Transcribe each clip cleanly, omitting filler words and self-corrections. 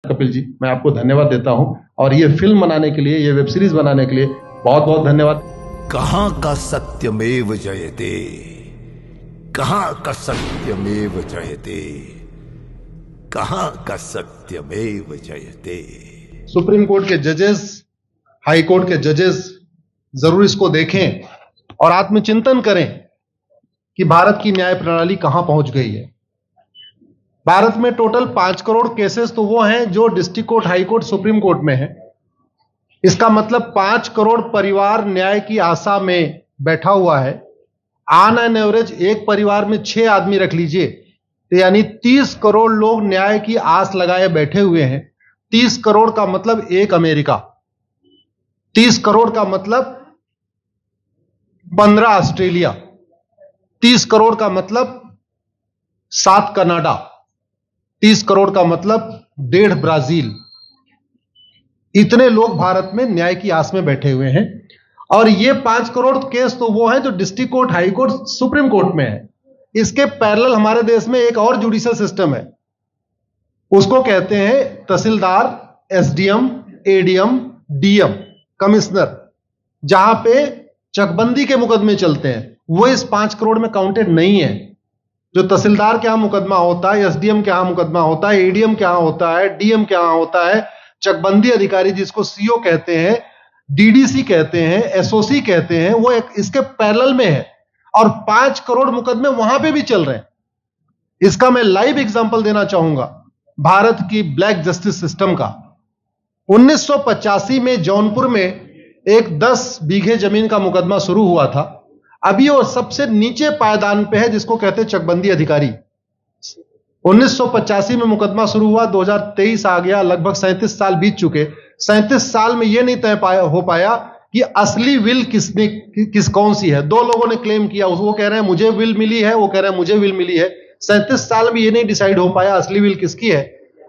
कपिल जी, मैं आपको धन्यवाद देता हूं और ये फिल्म बनाने के लिए, ये वेब सीरीज बनाने के लिए बहुत बहुत धन्यवाद। कहां का सत्यमेव जयते, कहां का सत्यमेव जयते, कहां का सत्यमेव जयते। सुप्रीम कोर्ट के जजेस, हाई कोर्ट के जजेस जरूर इसको देखें और आत्मचिंतन करें कि भारत की न्याय प्रणाली कहां पहुंच गई है। भारत में टोटल 5 करोड़ केसेस तो वो हैं जो district court, high court, supreme court में है। इसका मतलब 5 करोड़ परिवार न्याय की आशा में बैठा हुआ है। ऑन एन एवरेज एक परिवार में 6 आदमी रख लीजिए, तो यानी 30 करोड़ लोग न्याय की आस लगाए बैठे हुए हैं। 30 करोड़ का मतलब एक अमेरिका, 30 करोड़ का मतलब 15 ऑस्ट्रेलिया, 30 करोड़ का मतलब 7 कनाडा, 30 करोड़ का मतलब 1.5 ब्राजील। इतने लोग भारत में न्याय की आस में बैठे हुए हैं। और ये 5 करोड़ केस तो वो हैं जो district court, high court, supreme court में है। इसके पैरेलल हमारे देश में एक और जुडिशियल सिस्टम है, उसको कहते हैं तहसीलदार, एसडीएम, एडीएम, डीएम, कमिश्नर, जहां पे चकबंदी के मुकदमे चलते हैं। वो इस 5 करोड़ में काउंटेड नहीं है। जो तहसीलदार के यहां मुकदमा होता है, एसडीएम के यहां मुकदमा होता है, एडीएम के यहां होता है, डीएम के यहां होता है, चकबंदी अधिकारी जिसको सीओ कहते हैं, डीडीसी कहते हैं, एसओसी कहते हैं, वो इसके पैरेलल में है और 5 करोड़ मुकदमे वहां पे भी चल रहे हैं। इसका मैं लाइव एग्जांपल देना चाहूंगा भारत की ब्लैक जस्टिस सिस्टम का। 1985 में जौनपुर में एक 10 बीघे जमीन का मुकदमा शुरू हुआ था। अभी वो सबसे नीचे पायदान पे है, जिसको कहते हैं चकबंदी अधिकारी। 1985 में मुकदमा शुरू हुआ, 2023 आ गया, लगभग 37 साल बीत चुके। 37 साल में यह नहीं तय हो पाया कि असली विल कौन सी है। 2 लोगों ने क्लेम किया, वो कह रहे हैं मुझे विल मिली है, वो कह रहे हैं मुझे विल मिली है। 37 साल में यह नहीं डिसाइड हो पाया असली विल किसकी है।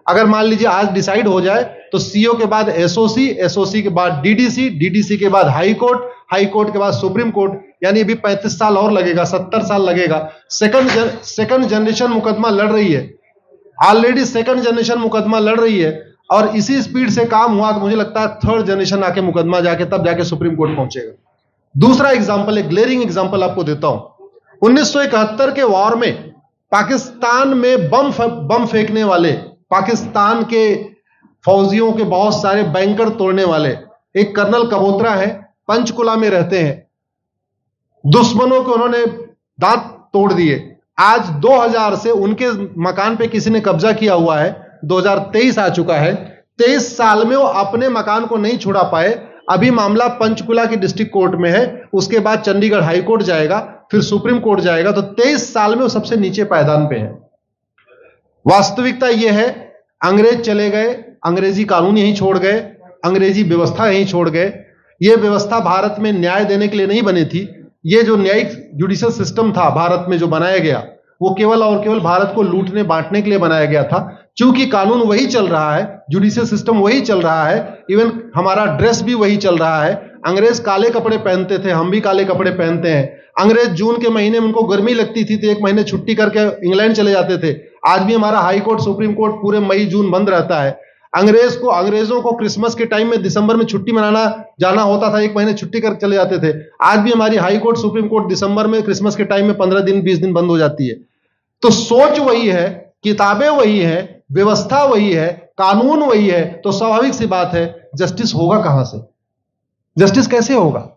अगर मान लीजिए आज डिसाइड हो जाए तो सीओ के बाद एसओसी, एसओसी के बाद डीडीसी, डीडीसी के बाद हाई कोर्ट, हाई कोर्ट के बाद सुप्रीम कोर्ट, यानी अभी 35 साल और लगेगा, 70 साल लगेगा। सेकंड जनरेशन मुकदमा लड़ रही है, ऑलरेडी सेकंड जनरेशन मुकदमा लड़ रही है और इसी स्पीड से काम हुआ तो मुझे लगता है थर्ड जनरेशन आके मुकदमा तब जाके सुप्रीम कोर्ट पहुंचेगा। दूसरा एग्जांपल, एक ग्लेरिंग एग्जांपल आपको देता हूं। 1971 के वॉर में पाकिस्तान में बम फेंकने वाले, पाकिस्तान के फौजियों के बहुत सारे बैंकर तोड़ने वाले एक कर्नल कबोत्रा है, पंचकुला में रहते हैं। दुश्मनों को उन्होंने दांत तोड़ दिए। आज 2000 से उनके मकान पे किसी ने कब्जा किया हुआ है। 2023 आ चुका है, 23 साल में वो अपने मकान को नहीं छुड़ा पाए। अभी मामला पंचकुला की डिस्ट्रिक्ट कोर्ट में है, उसके बाद चंडीगढ़ हाई कोर्ट जाएगा, फिर सुप्रीम कोर्ट जाएगा। तो 23 साल में वो सबसे नीचे पायदान पे है। वास्तविकता यह है, अंग्रेज चले गए, अंग्रेजी कानून यहीं छोड़ गए, अंग्रेजी व्यवस्था यहीं छोड़ गए। यह व्यवस्था भारत में न्याय देने के लिए नहीं बनी थी। यह जो न्यायिक जुडिशियल सिस्टम था भारत में जो बनाया गया, वो केवल और केवल भारत को लूटने बांटने के लिए बनाया गया था। चूंकि कानून वही चल रहा है, जुडिशियल सिस्टम वही चल रहा है, इवन हमारा ड्रेस भी वही चल रहा है। अंग्रेज काले कपड़े पहनते थे, हम भी काले कपड़े पहनते हैं। अंग्रेज जून के महीने में उनको गर्मी लगती थी तो 1 महीने छुट्टी करके इंग्लैंड चले जाते थे। आज भी हमारा हाई कोर्ट, सुप्रीम कोर्ट पूरे मई जून बंद रहता है। अंग्रेजों को क्रिसमस के टाइम में दिसंबर में छुट्टी मनाना जाना होता था, 1 महीने छुट्टी कर चले जाते थे। आज भी हमारी हाई कोर्ट, सुप्रीम कोर्ट दिसंबर में, क्रिसमस के टाइम में 15 दिन 20 दिन बंद हो जाती है। तो सोच वही है, किताबें वही है, व्यवस्था वही है, कानून वही है, तो स्वाभाविक सी बात है जस्टिस होगा कहां से? जस्टिस कैसे होगा?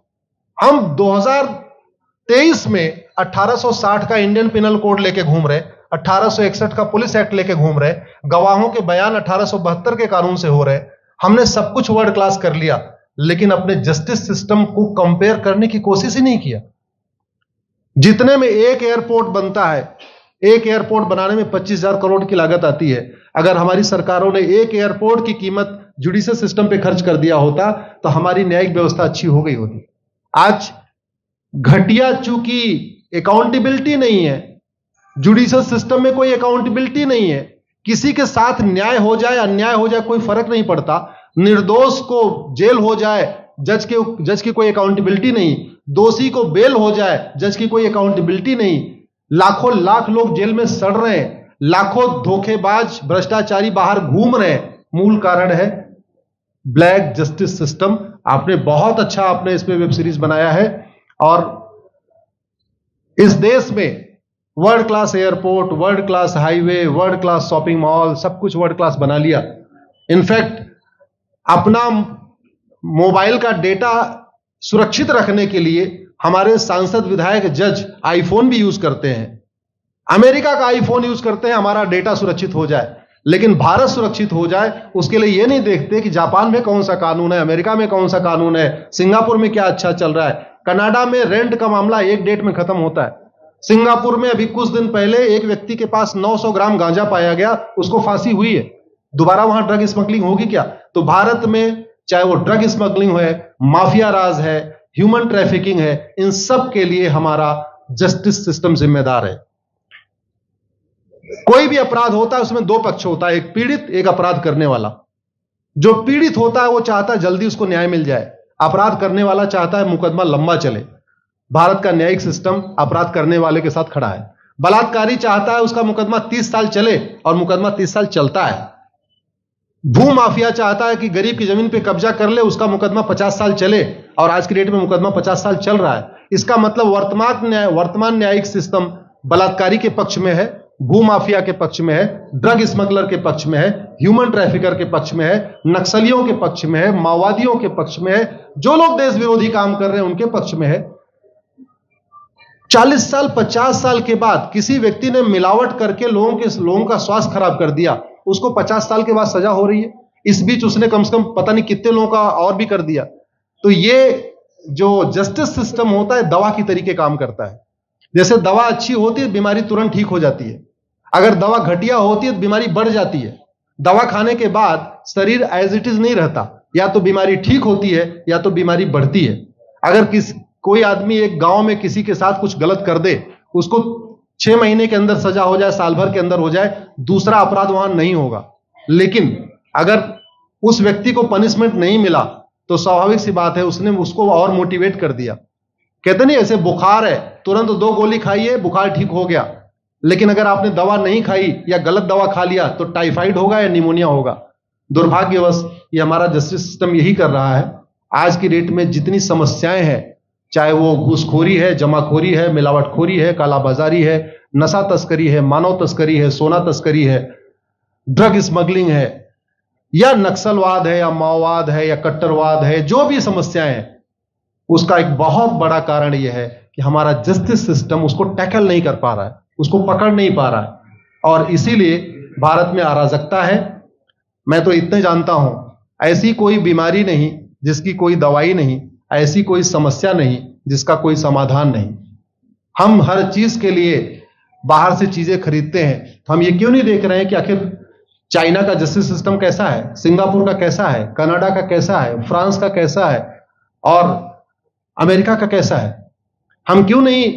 हम 2023 में 1860 का इंडियन पिनल कोड लेके घूम रहे, 1861 का पुलिस एक्ट लेके घूम रहे, गवाहों के बयान 1872 के कानून से हो रहे। हमने सब कुछ वर्ल्ड क्लास कर लिया, लेकिन अपने जस्टिस सिस्टम को कंपेयर करने की कोशिश ही नहीं किया। जितने में एक एयरपोर्ट बनता है, एक एयरपोर्ट बनाने में 25,000 करोड़ की लागत आती है। अगर हमारी सरकारों ने एक एयरपोर्ट की कीमत जुडिशियल सिस्टम पे खर्च कर दिया होता तो हमारी न्यायिक व्यवस्था अच्छी हो गई होती। आज घटिया, चूंकि अकाउंटेबिलिटी नहीं है, जुडिशियल सिस्टम में कोई अकाउंटेबिलिटी नहीं है। किसी के साथ न्याय हो जाए, अन्याय हो जाए, कोई फर्क नहीं पड़ता। निर्दोष को जेल हो जाए, जज की कोई अकाउंटेबिलिटी नहीं। दोषी को बेल हो जाए, जज की कोई अकाउंटेबिलिटी नहीं। लाख लोग जेल में सड़ रहे हैं, लाखों धोखेबाज भ्रष्टाचारी बाहर घूम रहे हैं, मूल कारण है ब्लैक जस्टिस सिस्टम। आपने बहुत अच्छा आपने इस पे वेब सीरीज बनाया है, और इस देश में world class airport, world class highway, world class shopping mall, सब कुछ वर्ल्ड क्लास बना लिया। इनफैक्ट अपना मोबाइल का डेटा सुरक्षित रखने के लिए हमारे सांसद, विधायक, जज आईफोन भी यूज करते हैं। अमेरिका का आईफोन यूज करते हैं हमारा डेटा सुरक्षित हो जाए, लेकिन भारत सुरक्षित हो जाए उसके लिए यह नहीं देखते कि जापान में कौन सा कानून है, अमेरिका में कौन सा कानून है, सिंगापुर में क्या अच्छा चल रहा है। कनाडा में रेंट का मामला एक डेट में खत्म होता है। सिंगापुर में अभी कुछ दिन पहले एक व्यक्ति के पास 900 ग्राम गांजा पाया गया, उसको फांसी हुई है। दोबारा वहां ड्रग स्मगलिंग होगी क्या? तो भारत में चाहे वो ड्रग स्मगलिंग है, माफिया राज है, ह्यूमन ट्रैफिकिंग है, इन सब के लिए हमारा जस्टिस सिस्टम जिम्मेदार है। कोई भी अपराध होता है उसमें दो पक्ष होता है, एक पीड़ित, एक अपराध करने वाला। जो पीड़ित होता है वो चाहता है जल्दी उसको न्याय मिल जाए, अपराध करने वाला चाहता है मुकदमा लंबा चले। भारत का न्यायिक सिस्टम अपराध करने वाले के साथ खड़ा है। बलात्कारी चाहता है उसका मुकदमा 30 साल चले, और मुकदमा 30 साल चलता है। भू माफिया चाहता है कि गरीब की जमीन पे कब्जा कर ले, उसका मुकदमा 50 साल चले, और आज की डेट में मुकदमा 50 साल चल रहा है। इसका मतलब वर्तमान न्यायिक सिस्टम बलात्कारी के पक्ष में है, भू माफिया के पक्ष में है, ड्रग स्मगलर के पक्ष में है, ह्यूमन ट्रैफिकर के पक्ष में है, नक्सलियों के पक्ष में है, माओवादियों के पक्ष में है, जो लोग देश विरोधी काम कर रहे हैं उनके पक्ष में है। 40 साल 50 साल के बाद किसी व्यक्ति ने मिलावट करके लोगों का स्वास्थ्य खराब कर दिया, उसको 50 साल के बाद सजा हो रही है। इस बीच उसने कम से कम पता नहीं कितने लोगों का और भी कर दिया। तो ये जो जस्टिस सिस्टम होता है दवा की तरीके काम करता है। जैसे दवा अच्छी होती है बीमारी तुरंत ठीक हो जाती है, अगर दवा घटिया होती है तो बीमारी बढ़ जाती है। दवा खाने के बाद शरीर एज इट इज नहीं रहता, या तो बीमारी ठीक होती है या तो बीमारी बढ़ती है। अगर कोई आदमी एक गांव में किसी के साथ कुछ गलत कर दे, उसको 6 महीने के अंदर सजा हो जाए, साल भर के अंदर हो जाए, दूसरा अपराध वहां नहीं होगा। लेकिन अगर उस व्यक्ति को पनिशमेंट नहीं मिला तो स्वाभाविक सी बात है उसने उसको और मोटिवेट कर दिया। कहते नहीं ऐसे बुखार है, तुरंत 2 गोली खाइए बुखार ठीक हो गया, लेकिन अगर आपने दवा नहीं खाई या गलत दवा खा लिया तो टाइफाइड होगा या निमोनिया होगा। दुर्भाग्यवश ये हमारा जस्टिस सिस्टम यही कर रहा है। आज की डेट में जितनी समस्याएं हैं, चाहे वो घूसखोरी है, जमाखोरी है, मिलावटखोरी है, कालाबाजारी है, नशा तस्करी है, मानव तस्करी है, सोना तस्करी है, ड्रग स्मगलिंग है, या नक्सलवाद है, या माओवाद है, या कट्टरवाद है, जो भी समस्याएं हैं, उसका एक बहुत बड़ा कारण यह है कि हमारा जस्टिस सिस्टम उसको टैकल नहीं कर पा रहा है, उसको पकड़ नहीं पा रहा है, और इसीलिए भारत में अराजकता है। मैं तो इतने जानता हूं, ऐसी कोई बीमारी नहीं जिसकी कोई दवाई नहीं, ऐसी कोई समस्या नहीं जिसका कोई समाधान नहीं। हम हर चीज के लिए बाहर से चीजें खरीदते हैं, तो हम ये क्यों नहीं देख रहे हैं कि आखिर चाइना का जस्टिस सिस्टम कैसा है, सिंगापुर का कैसा है, कनाडा का कैसा है, फ्रांस का कैसा है, और अमेरिका का कैसा है। हम क्यों नहीं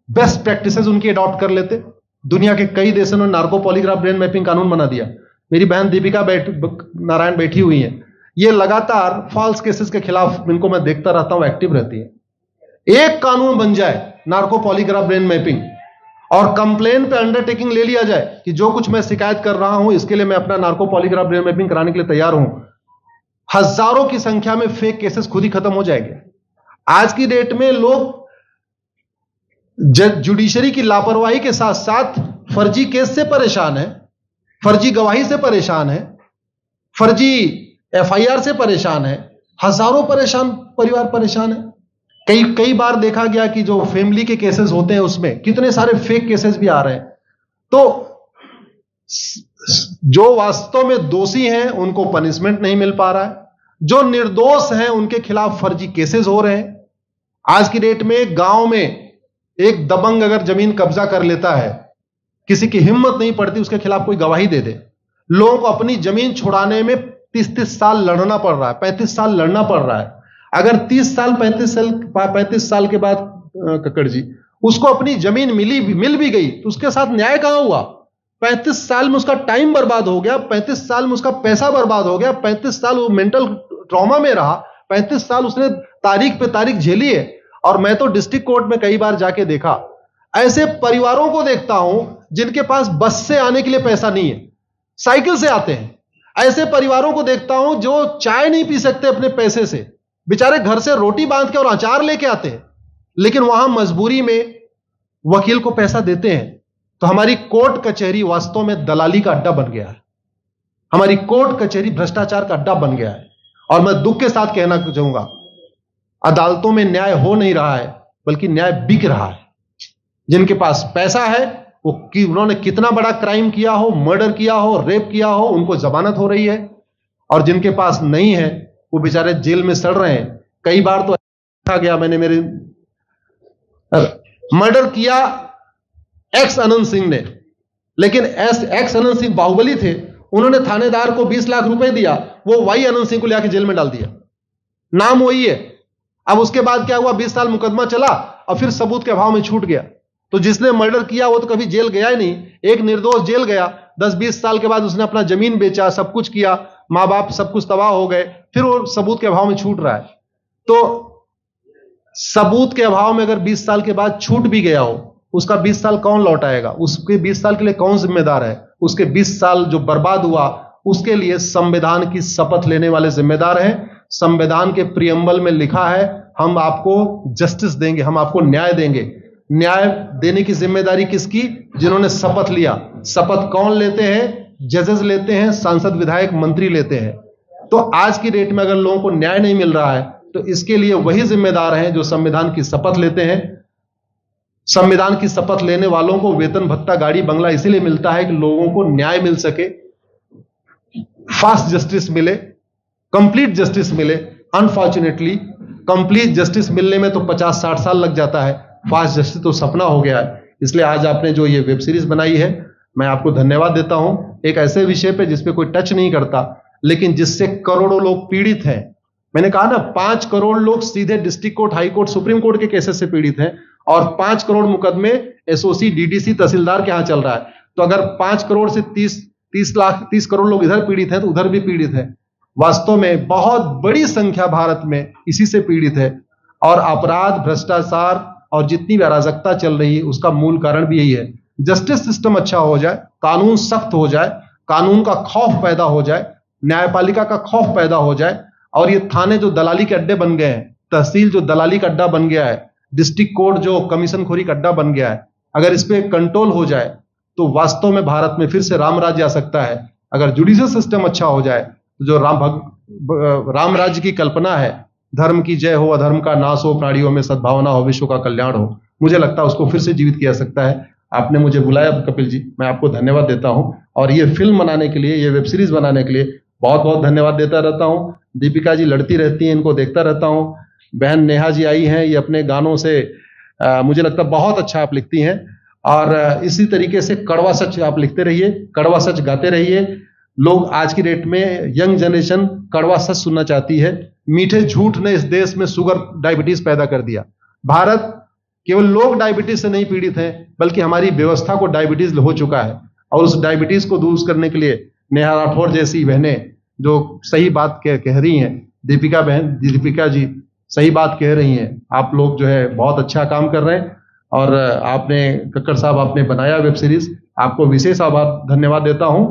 बेस्ट प्रैक्टिसेस उनकी अडॉप्ट कर लेते। दुनिया के कई देशों ने नार्को पॉलीग्राफ ब्रेन मैपिंग कानून बना दिया। मेरी बहन दीपिका नारायण बैठी हुई है, ये लगातार फॉल्स केसेस के खिलाफ, इनको मैं देखता रहता हूं, एक्टिव रहती है। एक कानून बन जाए नार्को पॉलीग्राफ ब्रेन मैपिंग, और कंप्लेन पे अंडरटेकिंग ले लिया जाए कि जो कुछ मैं शिकायत कर रहा हूं इसके लिए मैं अपना नार्को पॉलीग्राफ ब्रेन मैपिंग कराने के लिए तैयार हूं, हजारों की संख्या में फेक केसेस खुद ही खत्म हो जाएंगे। आज की डेट में लोग जुडिशरी की लापरवाही के साथ साथ फर्जी केस से परेशान है, फर्जी गवाही से परेशान है, फर्जी एफआईआर से परेशान है, हजारों परिवार परेशान है। कई बार देखा गया कि जो फैमिली के केसेस होते हैं उसमें कितने सारे फेक केसेस भी आ रहे हैं। तो जो वास्तव में दोषी हैं उनको पनिशमेंट नहीं मिल पा रहा है, जो निर्दोष हैं उनके खिलाफ फर्जी केसेस हो रहे हैं। आज की डेट में गांव में एक दबंग अगर जमीन कब्जा कर लेता है, किसी की हिम्मत नहीं पड़ती उसके खिलाफ कोई गवाही दे दे। लोगों को अपनी जमीन छुड़ाने में 30-30 साल लड़ना पड़ रहा है, 35 साल लड़ना पड़ रहा है। अगर 30 साल 35 साल के बाद कक्कड़ जी उसको अपनी जमीन मिल भी गई तो उसके साथ न्याय कहां हुआ? 35 साल में उसका टाइम बर्बाद हो गया, 35 साल में उसका पैसा बर्बाद हो गया, 35 साल वो मेंटल ट्रॉमा में रहा, 35 साल उसने तारीख पे तारीख झेली है। और मैं तो डिस्ट्रिक्ट कोर्ट में कई बार जाके देखा, ऐसे परिवारों को देखता हूं जिनके पास बस से आने के लिए पैसा नहीं है, साइकिल से आते हैं। ऐसे परिवारों को देखता हूं जो चाय नहीं पी सकते अपने पैसे से, बेचारे घर से रोटी बांध के और अचार लेके आते हैं, लेकिन वहां मजबूरी में वकील को पैसा देते हैं। तो हमारी कोर्ट कचहरी वास्तव में दलाली का अड्डा बन गया है। हमारी कोर्ट कचहरी भ्रष्टाचार का अड्डा बन गया है। और मैं दुख के साथ कहना चाहूंगा, अदालतों में न्याय हो नहीं रहा है, बल्कि न्याय बिक रहा है। जिनके पास पैसा है, वो उन्होंने कितना बड़ा क्राइम किया हो, मर्डर किया हो, रेप किया हो, उनको जमानत हो रही है। और जिनके पास नहीं है, वो बेचारे जेल में सड़ रहे हैं। कई बार तो देखा गया, मैंने मेरे मर्डर किया एक्स अनंत सिंह ने, लेकिन एक्स अनंत सिंह बाहुबली थे, उन्होंने थानेदार को 20 लाख रुपए दिया, वो वाई अनंत सिंह को लेकर जेल में डाल दिया। नाम वही है। अब उसके बाद क्या हुआ, 20 साल मुकदमा चला और फिर सबूत के अभाव में छूट गया। तो जिसने मर्डर किया वो तो कभी जेल गया ही नहीं। एक निर्दोष जेल गया, 10-20 साल के बाद उसने अपना जमीन बेचा, सब कुछ किया, मां बाप सब कुछ तबाह हो गए, फिर वो सबूत के अभाव में छूट रहा है। तो सबूत के अभाव में अगर 20 साल के बाद छूट भी गया हो, उसका 20 साल कौन लौटाएगा? उसके 20 साल के लिए कौन जिम्मेदार है? उसके 20 साल जो बर्बाद हुआ, उसके लिए संविधान की शपथ लेने वाले जिम्मेदार हैं। संविधान के प्रियम्बल में लिखा है, हम आपको जस्टिस देंगे, हम आपको न्याय देंगे। न्याय देने की जिम्मेदारी किसकी? जिन्होंने शपथ लिया। शपथ कौन लेते हैं? जजेस लेते हैं, सांसद, विधायक, मंत्री लेते हैं। तो आज की डेट में अगर लोगों को न्याय नहीं मिल रहा है, तो इसके लिए वही जिम्मेदार हैं जो संविधान की शपथ लेते हैं। संविधान की शपथ लेने वालों को वेतन, भत्ता, गाड़ी, बंगला इसीलिए मिलता है कि लोगों को न्याय मिल सके, फास्ट जस्टिस मिले, कंप्लीट जस्टिस मिले। अनफॉर्चुनेटली कंप्लीट जस्टिस मिलने में तो 50-60 साल लग जाता है, फास्ट जस्टिस तो सपना हो गया है। इसलिए आज आपने जो ये वेब सीरीज बनाई है, मैं आपको धन्यवाद देता हूं। एक ऐसे विषय पे जिसपे कोई टच नहीं करता, लेकिन जिससे करोड़ों लोग पीड़ित हैं। मैंने कहा ना, 5 करोड़ लोग सीधे district court, high court, supreme court के केसेस से पीड़ित हैं, और 5 करोड़ मुकदमे एसओसी, डीडीसी, तहसीलदार के यहां चल रहा है। तो अगर 5 करोड़ से 30 करोड़ लोग इधर पीड़ित हैं, तो उधर भी पीड़ित है। वास्तव में बहुत बड़ी संख्या भारत में इसी से पीड़ित है। और अपराध, भ्रष्टाचार और जितनी भी अराजकता चल रही है, उसका मूल कारण भी यही है। जस्टिस सिस्टम अच्छा हो जाए, कानून सख्त हो जाए, कानून का खौफ पैदा हो जाए, न्यायपालिका का खौफ पैदा हो जाए, और ये थाने जो दलाली के अड्डे बन गए हैं, तहसील जो दलाली का अड्डा बन गया है, डिस्ट्रिक्ट कोर्ट जो कमीशन खोरी का अड्डा बन गया है, अगर इस पे कंट्रोल हो जाए तो वास्तव में भारत में फिर से राम राज्य आ सकता है। अगर जुडिशियल सिस्टम अच्छा हो जाए, तो जो राम राज्य की कल्पना है, धर्म की जय हो, अधर्म का नाश हो, प्राणियों में सद्भावना हो, विश्व का कल्याण हो, मुझे लगता है उसको फिर से जीवित किया सकता है। आपने मुझे बुलाया कपिल जी, मैं आपको धन्यवाद देता हूं। और ये फिल्म बनाने के लिए, ये वेब सीरीज बनाने के लिए बहुत बहुत धन्यवाद देता रहता हूं। दीपिका जी लड़ती रहती हैं, इनको देखता रहता हूं। बहन नेहा जी आई हैं, ये अपने गानों से मुझे लगता है बहुत अच्छा आप लिखती हैं। और इसी तरीके से कड़वा सच आप लिखते रहिए, कड़वा सच गाते रहिए। लोग आज की डेट में, यंग जनरेशन कड़वा सच सुनना चाहती है। मीठे झूठ ने इस देश में शुगर, डायबिटीज पैदा कर दिया। भारत केवल लोग डायबिटीज से नहीं पीड़ित हैं, बल्कि हमारी व्यवस्था को डायबिटीज हो चुका है। और उस डायबिटीज को दूर करने के लिए नेहा राठौर जैसी बहनें जो सही बात कह रही हैं, दीपिका जी सही बात कह रही हैं, आप लोग जो है बहुत अच्छा काम कर रहे हैं। और आपने, कक्कड़ साहब, आपने बनाया वेब सीरीज, आपको विशेष आभार, धन्यवाद देता हूं।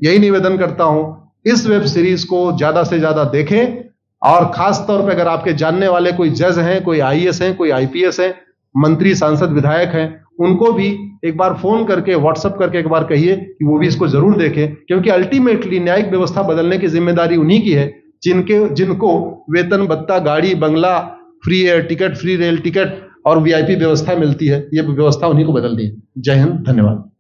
यही निवेदन करता हूं, इस वेब सीरीज को ज्यादा से ज्यादा देखें। और खास तौर पे अगर आपके जानने वाले कोई जज हैं, कोई आईएएस हैं, कोई आईपीएस हैं, मंत्री, सांसद, विधायक हैं, उनको भी एक बार फोन करके, व्हाट्सएप करके एक बार कहिए कि वो भी इसको जरूर देखें। क्योंकि अल्टीमेटली न्यायिक व्यवस्था बदलने की जिम्मेदारी उन्हीं की है जिनको वेतन, भत्ता, गाड़ी, बंगला, free air ticket, free rail ticket और वीआईपी व्यवस्था मिलती है। ये व्यवस्था उन्हीं को बदलनी है। जय हिंद, धन्यवाद।